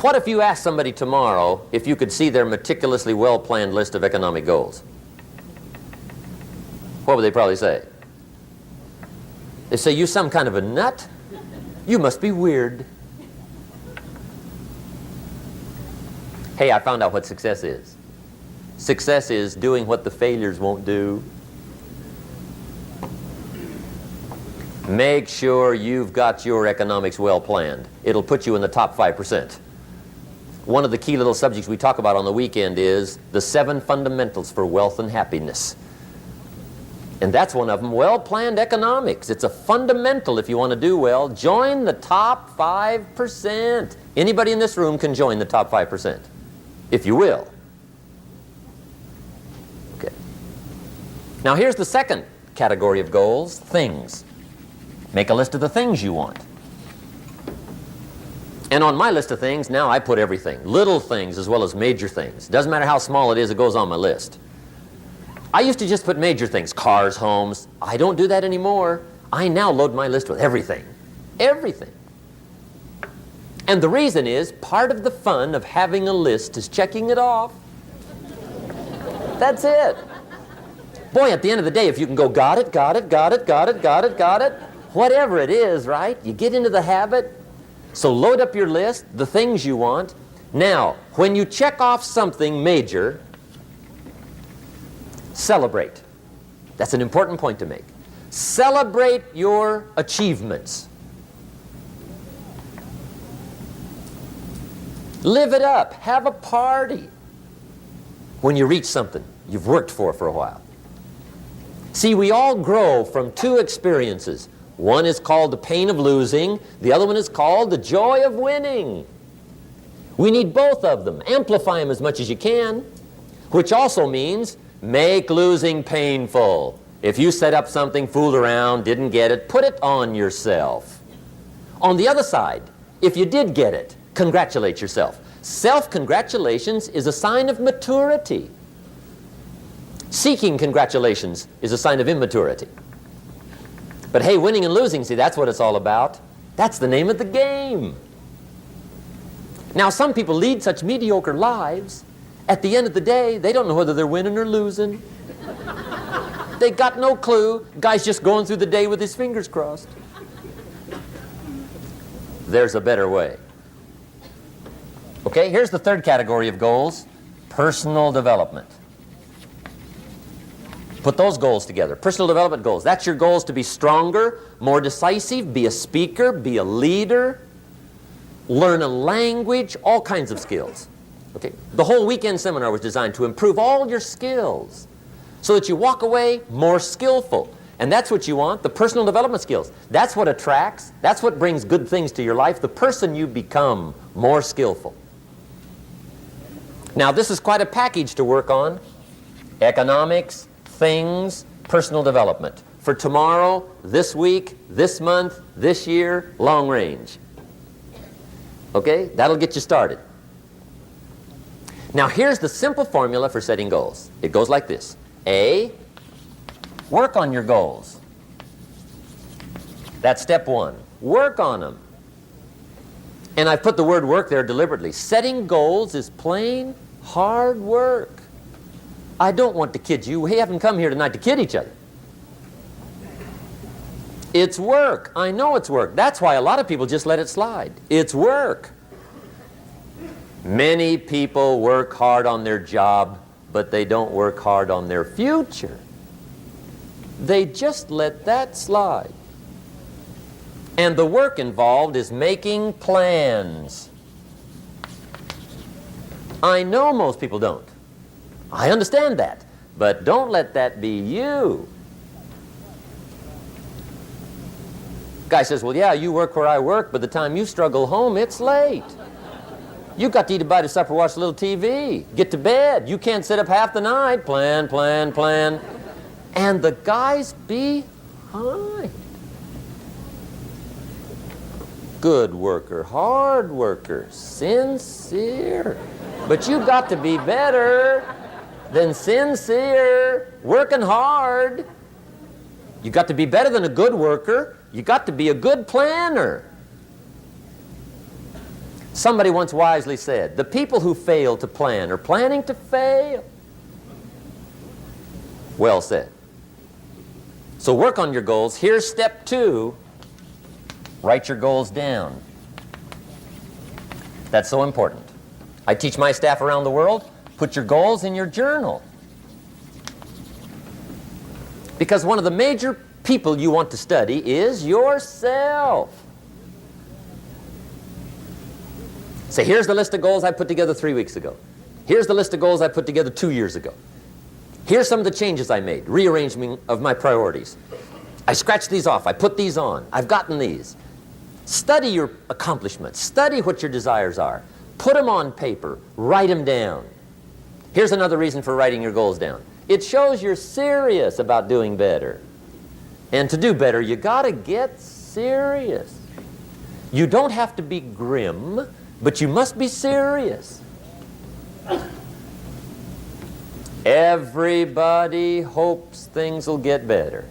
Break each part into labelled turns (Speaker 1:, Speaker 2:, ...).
Speaker 1: What if you asked somebody tomorrow if you could see their meticulously well-planned list of economic goals? What would they probably say? They say, you some kind of a nut? You must be weird. Hey, I found out what success is. Success is doing what the failures won't do. Make sure you've got your economics well planned. It'll put you in the top 5%. One of the key little subjects we talk about on the weekend is the 7 fundamentals for wealth and happiness. And that's one of them, well-planned economics. It's a fundamental if you want to do well. Join the top 5%. Anybody in this room can join the top 5%, if you will. Okay. Now here's the second category of goals, things. Make a list of the things you want. And on my list of things, now I put everything. Little things as well as major things. Doesn't matter how small it is, it goes on my list. I used to just put major things, cars, homes. I don't do that anymore. I now load my list with everything. Everything. And the reason is, part of the fun of having a list is checking it off. That's it. Boy, at the end of the day, if you can go, got it, got it, got it, got it, got it, got it, whatever it is, right? You get into the habit. So load up your list, the things you want. Now, when you check off something major, celebrate. That's an important point to make. Celebrate your achievements. Live it up. Have a party when you reach something you've worked for a while. See, we all grow from 2 experiences. One is called the pain of losing. The other one is called the joy of winning. We need both of them. Amplify them as much as you can, which also means make losing painful. If you set up something, fooled around, didn't get it, put it on yourself. On the other side, if you did get it, congratulate yourself. Self-congratulations is a sign of maturity. Seeking congratulations is a sign of immaturity. But hey, winning and losing, see, that's what it's all about. That's the name of the game. Now, some people lead such mediocre lives, at the end of the day, they don't know whether they're winning or losing. They got no clue. Guy's just going through the day with his fingers crossed. There's a better way. Okay, here's the third category of goals, personal development. Put those goals together. Personal development goals. That's your goals to be stronger, more decisive, be a speaker, be a leader, learn a language, all kinds of skills. Okay? The whole weekend seminar was designed to improve all your skills so that you walk away more skillful. And that's what you want, the personal development skills. That's what attracts, that's what brings good things to your life, the person you become more skillful. Now, this is quite a package to work on. Economics, things, personal development. For tomorrow, this week, this month, this year, long range. Okay? That'll get you started. Now, here's the simple formula for setting goals. It goes like this. A, work on your goals. That's step 1. Work on them. And I put the word work there deliberately. Setting goals is plain hard work. I don't want to kid you. We haven't come here tonight to kid each other. It's work. I know it's work. That's why a lot of people just let it slide. It's work. Many people work hard on their job, but they don't work hard on their future. They just let that slide. And the work involved is making plans. I know most people don't. I understand that. But don't let that be you. Guy says, well, yeah, you work where I work. By the time you struggle home, it's late. You got to eat a bite of supper, watch a little TV, get to bed. You can't sit up half the night. Plan, plan, plan. And the guys behind. Good worker, hard worker, sincere. But you got to be better than sincere, working hard. You got to be better than a good worker. You got to be a good planner. Somebody once wisely said, the people who fail to plan are planning to fail. Well said. So work on your goals. Here's step 2. Write your goals down. That's so important. I teach my staff around the world, put your goals in your journal. Because one of the major people you want to study is yourself. Say, here's the list of goals I put together 3 weeks ago. Here's the list of goals I put together 2 years ago. Here's some of the changes I made, rearrangement of my priorities. I scratched these off, I put these on, I've gotten these. Study your accomplishments, study what your desires are. Put them on paper, write them down. Here's another reason for writing your goals down. It shows you're serious about doing better. And to do better, you gotta get serious. You don't have to be grim, but you must be serious. Everybody hopes things will get better.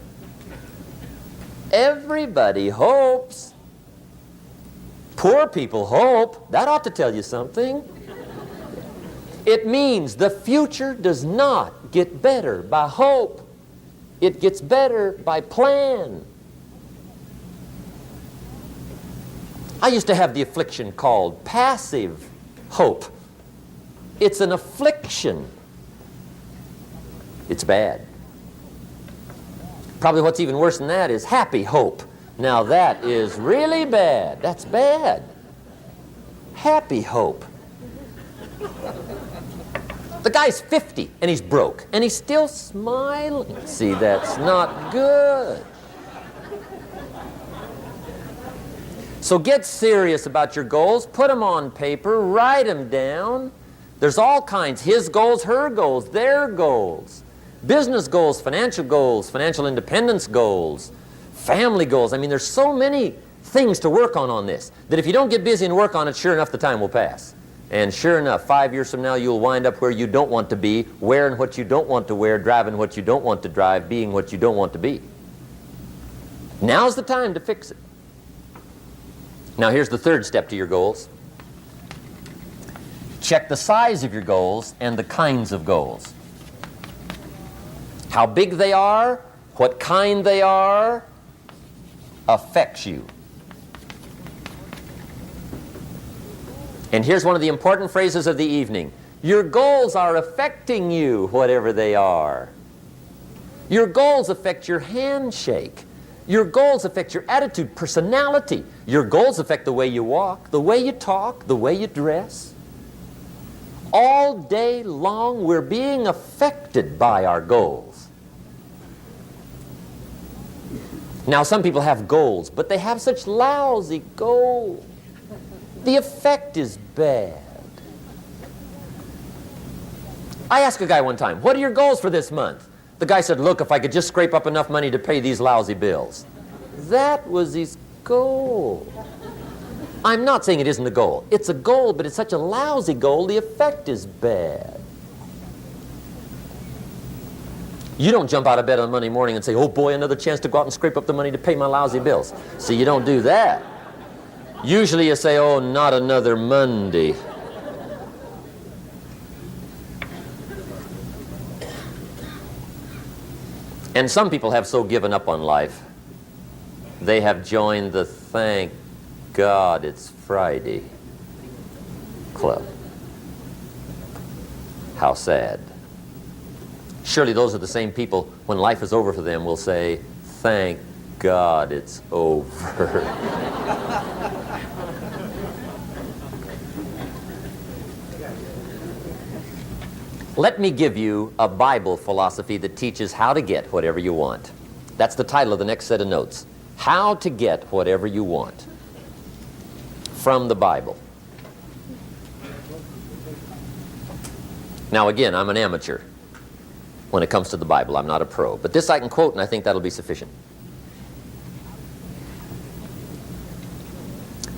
Speaker 1: Everybody hopes. Poor people hope. That ought to tell you something. It means the future does not get better by hope. It gets better by plan. I used to have the affliction called passive hope. It's an affliction. It's bad. Probably what's even worse than that is happy hope. Now that is really bad. That's bad. Happy hope. The guy's 50 and he's broke and he's still smiling. See, that's not good. So get serious about your goals. Put them on paper. Write them down. There's all kinds. His goals, her goals, their goals. Business goals, financial independence goals, family goals. I mean, there's so many things to work on this that if you don't get busy and work on it, sure enough, the time will pass. And sure enough, 5 years from now, you'll wind up where you don't want to be, wearing what you don't want to wear, driving what you don't want to drive, being what you don't want to be. Now's the time to fix it. Now, here's the third step to your goals. Check the size of your goals and the kinds of goals. How big they are, what kind they are, affects you. And here's one of the important phrases of the evening. Your goals are affecting you, whatever they are. Your goals affect your handshake. Your goals affect your attitude, personality. Your goals affect the way you walk, the way you talk, the way you dress. All day long, we're being affected by our goals. Now, some people have goals, but they have such lousy goals. The effect is bad. I asked a guy one time, what are your goals for this month? The guy said, look, if I could just scrape up enough money to pay these lousy bills. That was his goal. I'm not saying it isn't a goal. It's a goal, but it's such a lousy goal, the effect is bad. You don't jump out of bed on Monday morning and say, oh boy, another chance to go out and scrape up the money to pay my lousy bills. See, you don't do that. Usually you say, oh, not another Monday. And some people have so given up on life, they have joined the thank God it's Friday club. How sad. Surely those are the same people, when life is over for them, will say, thank God it's over. Let me give you a Bible philosophy that teaches how to get whatever you want. That's the title of the next set of notes. How to get whatever you want. From the Bible. Now again, I'm an amateur when it comes to the Bible. I'm not a pro. But this I can quote, and I think that'll be sufficient.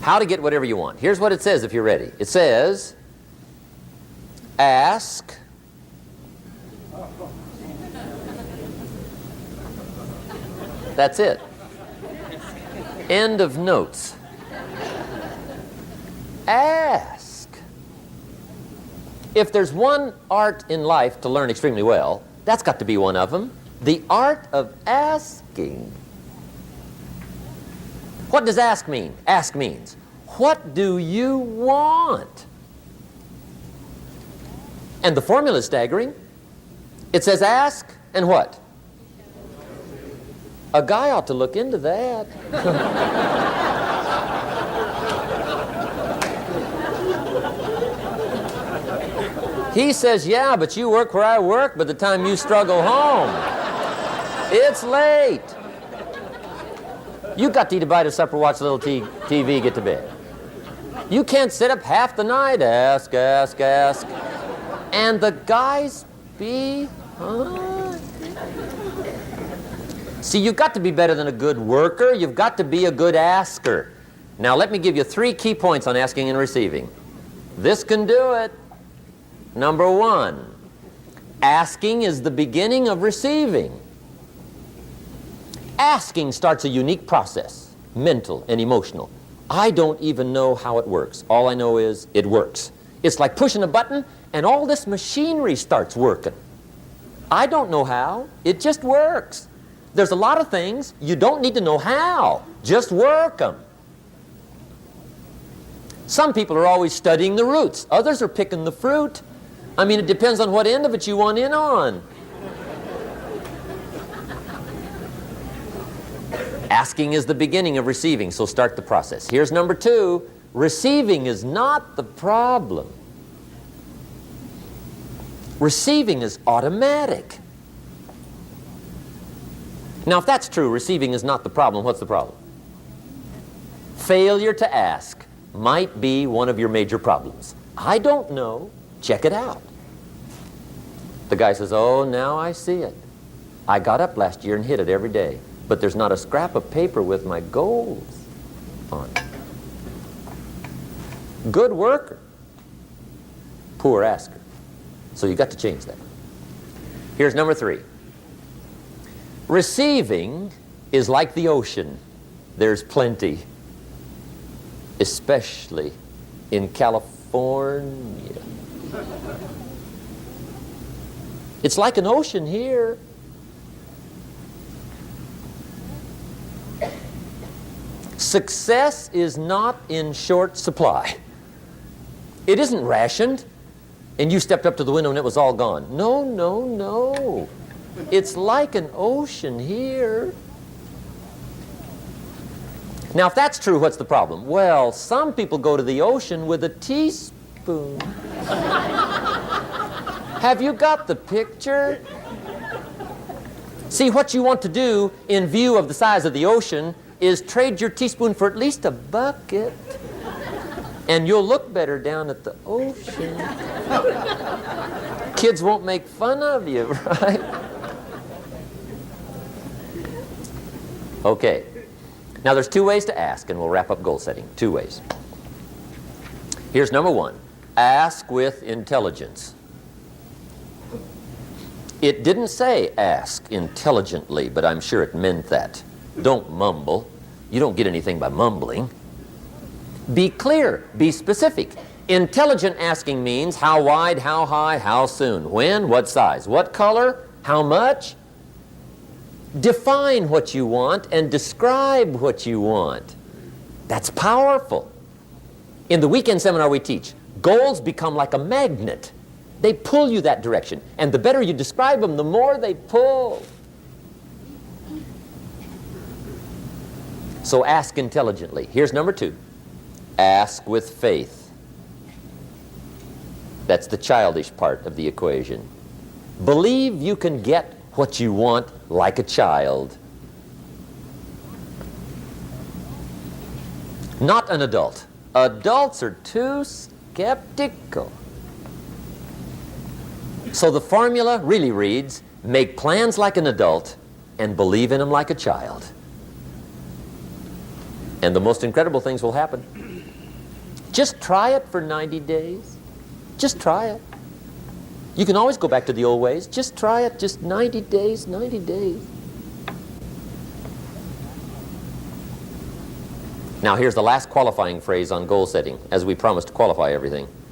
Speaker 1: How to get whatever you want. Here's what it says if you're ready. It says, ask. That's it. End of notes. ask. If there's one art in life to learn extremely well, that's got to be one of them. The art of asking. What does ask mean? Ask means, what do you want? And the formula is staggering. It says ask and what? A guy ought to look into that. He says, yeah, but you work where I work. By the time you struggle home, it's late. You got to eat a bite of supper, watch a little TV, get to bed. You can't sit up half the night. Ask, ask, ask. And the guys behind. See, you've got to be better than a good worker. You've got to be a good asker. Now, let me give you 3 key points on asking and receiving. This can do it. Number 1, asking is the beginning of receiving. Asking starts a unique process, mental and emotional. I don't even know how it works. All I know is it works. It's like pushing a button and all this machinery starts working. I don't know how. It just works. There's a lot of things you don't need to know how. Just work them. Some people are always studying the roots. Others are picking the fruit. I mean, it depends on what end of it you want in on. Asking is the beginning of receiving, so start the process. Here's number 2. Receiving is not the problem. Receiving is automatic. Now, if that's true, receiving is not the problem, what's the problem? Failure to ask might be one of your major problems. I don't know. Check it out. The guy says, oh, now I see it. I got up last year and hit it every day, but there's not a scrap of paper with my goals on it. Good worker, poor asker. So you got to change that. Here's number 3. Receiving is like the ocean. There's plenty, especially in California. It's like an ocean here. Success is not in short supply. It isn't rationed and you stepped up to the window and it was all gone. No, no, no. It's like an ocean here. Now, if that's true, what's the problem? Well, some people go to the ocean with a teaspoon. Have you got the picture? See, what you want to do in view of the size of the ocean is trade your teaspoon for at least a bucket, and you'll look better down at the ocean. Kids won't make fun of you, right? Okay. Now, there's 2 ways to ask, and we'll wrap up goal setting. 2 ways. Here's number 1. Ask with intelligence. It didn't say ask intelligently, but I'm sure it meant that. Don't mumble. You don't get anything by mumbling. Be clear. Be specific. Intelligent asking means how wide, how high, how soon, when, what size, what color, how much. Define what you want and describe what you want. That's powerful. In the weekend seminar we teach, goals become like a magnet. They pull you that direction. And the better you describe them, the more they pull. So ask intelligently. Here's number 2. Ask with faith. That's the childish part of the equation. Believe you can get what you want like a child. Not an adult. Adults are too skeptical. So the formula really reads, make plans like an adult and believe in them like a child. And the most incredible things will happen. Just try it for 90 days. Just try it. You can always go back to the old ways. Just try it, just 90 days, 90 days. Now here's the last qualifying phrase on goal setting, as we promised to qualify everything.